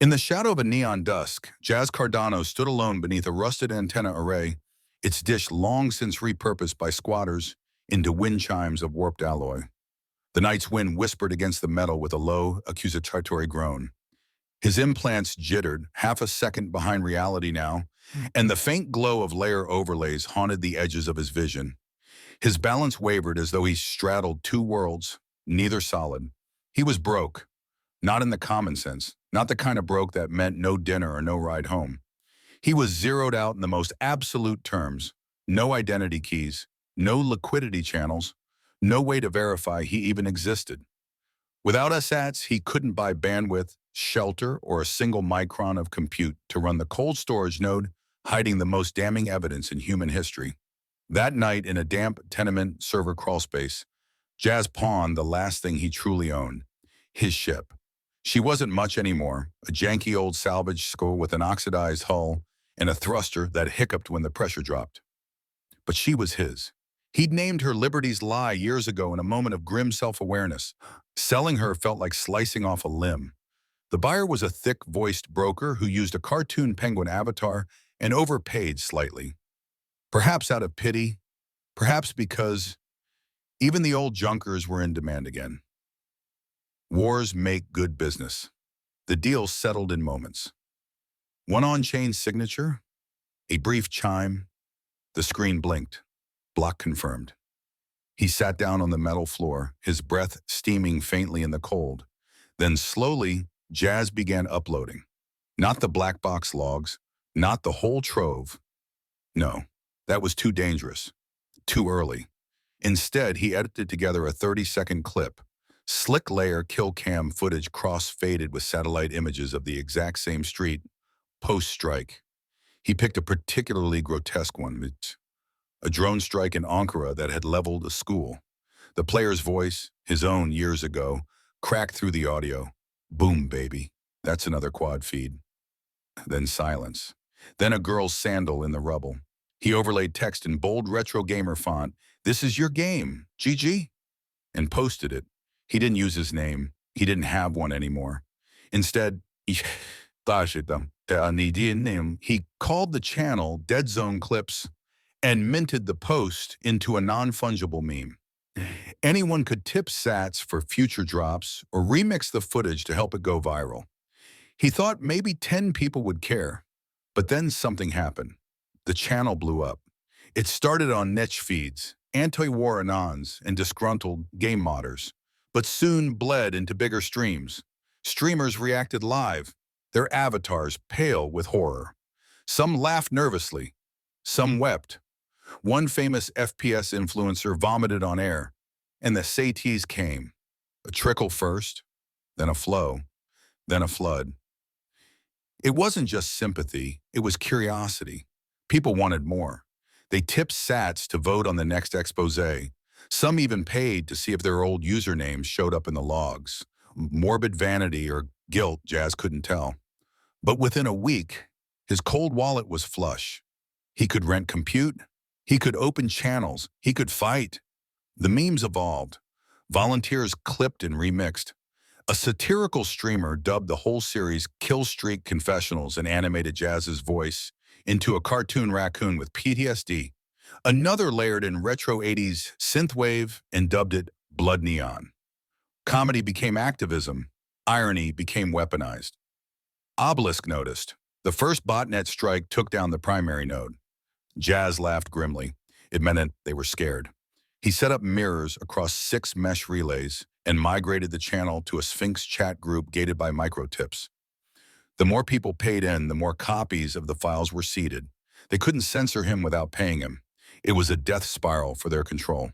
In the shadow of a neon dusk, Jazz Cardano stood alone beneath a rusted antenna array, its dish long since repurposed by squatters into wind chimes of warped alloy. The night's wind whispered against the metal with a low, accusatory groan. His implants jittered, half a second behind reality now, and the faint glow of layer overlays haunted the edges of his vision. His balance wavered as though he straddled two worlds, neither solid. He was broke, not in the common sense, not the kind of broke that meant no dinner or no ride home. He was zeroed out in the most absolute terms. No identity keys, no liquidity channels, no way to verify he even existed. Without SATs, he couldn't buy bandwidth, shelter, or a single micron of compute to run the cold storage node hiding the most damning evidence in human history. That night, in a damp tenement server crawlspace, Jazz pawned the last thing he truly owned, his ship. She wasn't much anymore, a janky old salvage school with an oxidized hull and a thruster that hiccuped when the pressure dropped. But she was his. He'd named her Liberty's Lie years ago in a moment of grim self-awareness. Selling her felt like slicing off a limb. The buyer was a thick-voiced broker who used a cartoon penguin avatar and overpaid slightly. Perhaps out of pity, perhaps because even the old junkers were in demand again. Wars make good business. The deal settled in moments. One on-chain signature, a brief chime, the screen blinked. Block confirmed. He sat down on the metal floor, his breath steaming faintly in the cold. Then slowly, Jazz began uploading. Not the black box logs, not the whole trove. No, that was too dangerous, too early. Instead, he edited together a 30-second clip. Slick layer kill cam footage cross-faded with satellite images of the exact same street, post-strike. He picked a particularly grotesque one. A drone strike in Ankara that had leveled a school. The player's voice, his own years ago, cracked through the audio. Boom, baby. That's another quad feed. Then silence. Then a girl's sandal in the rubble. He overlaid text in bold retro gamer font. This is your game, GG. And posted it. He didn't use his name. He didn't have one anymore. Instead, he called the channel Dead Zone Clips and minted the post into a non-fungible meme. Anyone could tip sats for future drops or remix the footage to help it go viral. He thought maybe 10 people would care, but then something happened. The channel blew up. It started on niche feeds, anti-war anons and disgruntled game modders, but soon bled into bigger streams. Streamers reacted live, their avatars pale with horror. Some laughed nervously, some wept. One famous FPS influencer vomited on air, and the saties came. A trickle first, then a flow, then a flood. It wasn't just sympathy, it was curiosity. People wanted more. They tipped sats to vote on the next expose. Some even paid to see if their old usernames showed up in the logs. Morbid vanity or guilt, Jazz couldn't tell. But within a week, his cold wallet was flush. He could rent compute, he could open channels, he could fight. The memes evolved. Volunteers clipped and remixed. A satirical streamer dubbed the whole series Kill Streak Confessionals and animated Jazz's voice into a cartoon raccoon with PTSD. Another layered in retro 80s synthwave and dubbed it Blood Neon. Comedy became activism. Irony became weaponized. Obelisk noticed. The first botnet strike took down the primary node. Jazz laughed grimly. It meant they were scared. He set up mirrors across 6 mesh relays and migrated the channel to a Sphinx chat group gated by microtips. The more people paid in, the more copies of the files were seeded. They couldn't censor him without paying him. It was a death spiral for their control.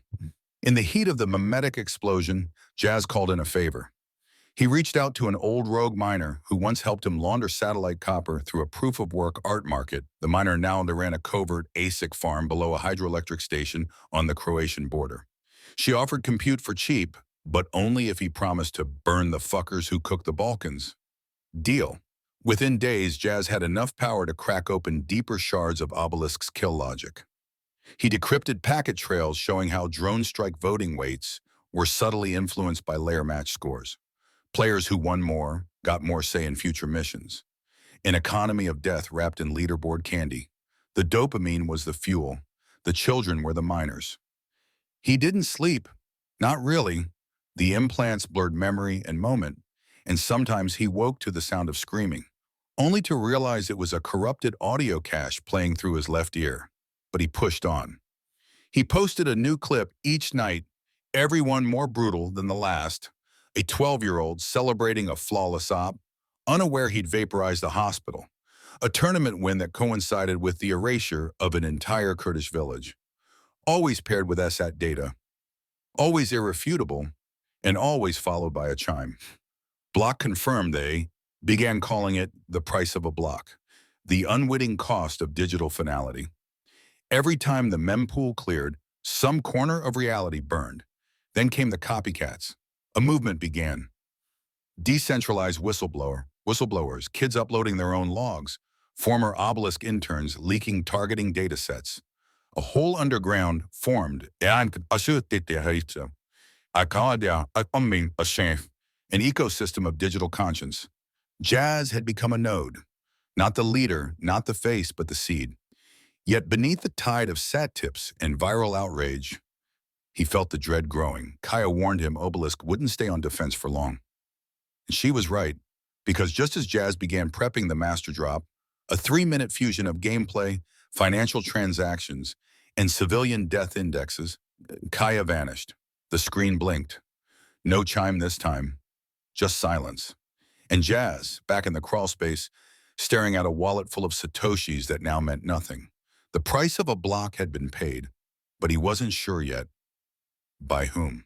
In the heat of the mimetic explosion, Jazz called in a favor. He reached out to an old rogue miner who once helped him launder satellite copper through a proof-of-work art market. The miner now ran a covert ASIC farm below a hydroelectric station on the Croatian border. She offered compute for cheap, but only if he promised to burn the fuckers who cooked the Balkans. Deal. Within days, Jazz had enough power to crack open deeper shards of Obelisk's kill logic. He decrypted packet trails showing how drone strike voting weights were subtly influenced by layer match scores. Players who won more, got more say in future missions. An economy of death wrapped in leaderboard candy. The dopamine was the fuel. The children were the miners. He didn't sleep. Not really. The implants blurred memory and moment, and sometimes he woke to the sound of screaming, only to realize it was a corrupted audio cache playing through his left ear. But he pushed on. He posted a new clip each night, every one more brutal than the last. A 12-year-old celebrating a flawless op, unaware he'd vaporized the hospital. A tournament win that coincided with the erasure of an entire Kurdish village. Always paired with SAT data, always irrefutable, and always followed by a chime. Block confirmed they began calling it the price of a block, the unwitting cost of digital finality. Every time the mempool cleared, some corner of reality burned. Then came the copycats. A movement began. Decentralized whistleblowers, kids uploading their own logs, former Obelisk interns leaking targeting data sets. A whole underground formed, an ecosystem of digital conscience. Jazz had become a node, not the leader, not the face, but the seed. Yet beneath the tide of sat tips and viral outrage, he felt the dread growing. Kaya warned him Obelisk wouldn't stay on defense for long. And she was right, because just as Jazz began prepping the master drop, a 3-minute fusion of gameplay, financial transactions, and civilian death indexes, Kaya vanished. The screen blinked. No chime this time, just silence. And Jazz, back in the crawl space, staring at a wallet full of Satoshis that now meant nothing. The price of a block had been paid, but he wasn't sure yet by whom.